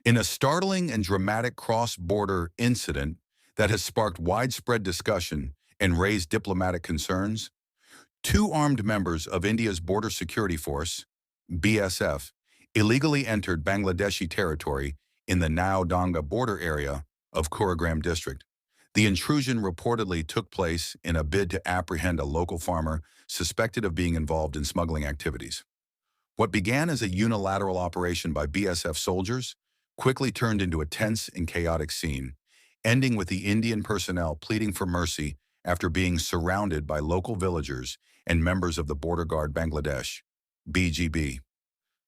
In a startling and dramatic cross-border incident that has sparked widespread discussion and raised diplomatic concerns, two armed members of India's Border Security Force, BSF, illegally entered Bangladeshi territory in the Naodanga border area of Kurigram district. The intrusion reportedly took place in a bid to apprehend a local farmer suspected of being involved in smuggling activities. What began as a unilateral operation by BSF soldiers quickly turned into a tense and chaotic scene, ending with the Indian personnel pleading for mercy after being surrounded by local villagers and members of the Border Guard Bangladesh, BGB.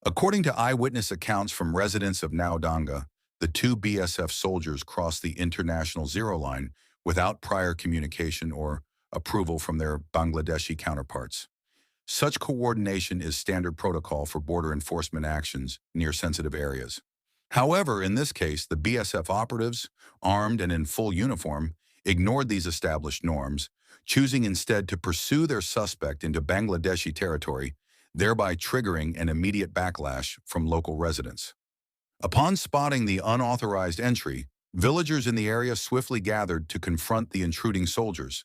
According to eyewitness accounts from residents of Naodanga, the two BSF soldiers crossed the international zero line without prior communication or approval from their Bangladeshi counterparts. Such coordination is standard protocol for border enforcement actions near sensitive areas. However, in this case, the BSF operatives, armed and in full uniform, ignored these established norms, choosing instead to pursue their suspect into Bangladeshi territory, thereby triggering an immediate backlash from local residents. Upon spotting the unauthorized entry, villagers in the area swiftly gathered to confront the intruding soldiers.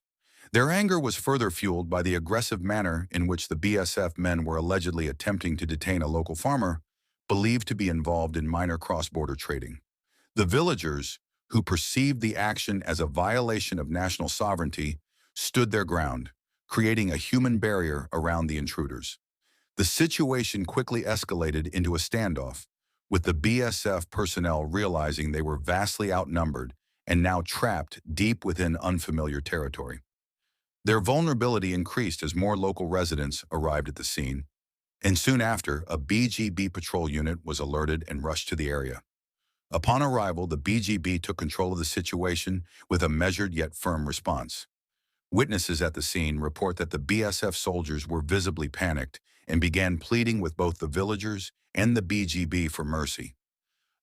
Their anger was further fueled by the aggressive manner in which the BSF men were allegedly attempting to detain a local farmer, believed to be involved in minor cross-border trading. The villagers, who perceived the action as a violation of national sovereignty, stood their ground, creating a human barrier around the intruders. The situation quickly escalated into a standoff, with the BSF personnel realizing they were vastly outnumbered and now trapped deep within unfamiliar territory. Their vulnerability increased as more local residents arrived at the scene, and soon after, a BGB patrol unit was alerted and rushed to the area. Upon arrival, the BGB took control of the situation with a measured yet firm response. Witnesses at the scene report that the BSF soldiers were visibly panicked and began pleading with both the villagers and the BGB for mercy.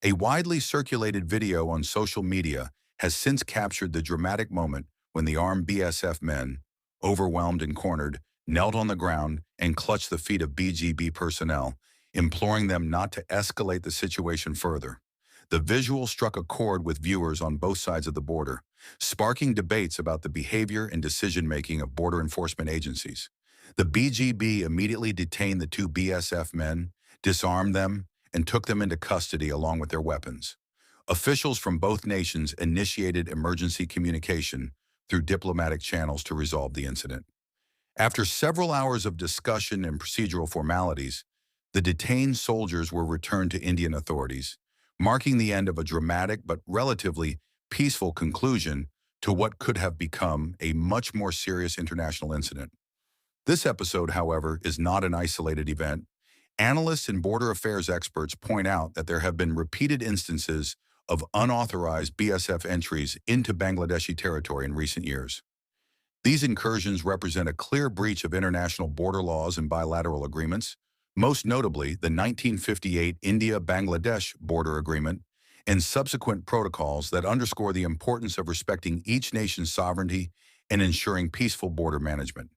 A widely circulated video on social media has since captured the dramatic moment when the armed BSF men, overwhelmed and cornered, knelt on the ground and clutched the feet of BGB personnel, imploring them not to escalate the situation further. The visual struck a chord with viewers on both sides of the border, sparking debates about the behavior and decision-making of border enforcement agencies. The BGB immediately detained the two BSF men, disarmed them, and took them into custody along with their weapons. Officials from both nations initiated emergency communication through diplomatic channels to resolve the incident. After several hours of discussion and procedural formalities, the detained soldiers were returned to Indian authorities, marking the end of a dramatic but relatively peaceful conclusion to what could have become a much more serious international incident. This episode, however, is not an isolated event. Analysts and border affairs experts point out that there have been repeated instances of unauthorized BSF entries into Bangladeshi territory in recent years. These incursions represent a clear breach of international border laws and bilateral agreements, most notably the 1958 India-Bangladesh Border Agreement and subsequent protocols that underscore the importance of respecting each nation's sovereignty and ensuring peaceful border management.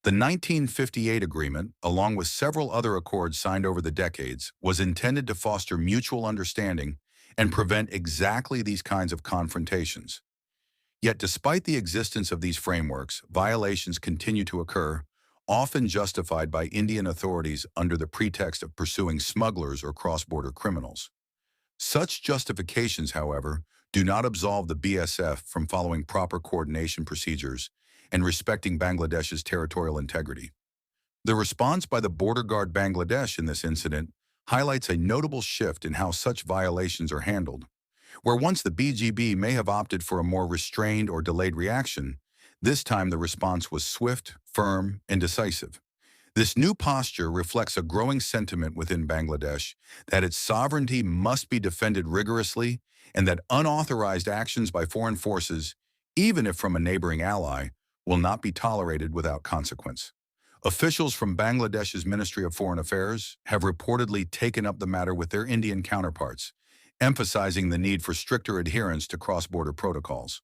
The 1958 agreement, along with several other accords signed over the decades, was intended to foster mutual understanding and prevent exactly these kinds of confrontations. Yet despite the existence of these frameworks, violations continue to occur, often justified by Indian authorities under the pretext of pursuing smugglers or cross-border criminals. Such justifications, however, do not absolve the BSF from following proper coordination procedures and respecting Bangladesh's territorial integrity. The response by the Border Guard Bangladesh in this incident highlights a notable shift in how such violations are handled. Where once the BGB may have opted for a more restrained or delayed reaction, this time the response was swift, firm, and decisive. This new posture reflects a growing sentiment within Bangladesh that its sovereignty must be defended rigorously and that unauthorized actions by foreign forces, even if from a neighboring ally, will not be tolerated without consequence. Officials from Bangladesh's Ministry of Foreign Affairs have reportedly taken up the matter with their Indian counterparts, emphasizing the need for stricter adherence to cross-border protocols.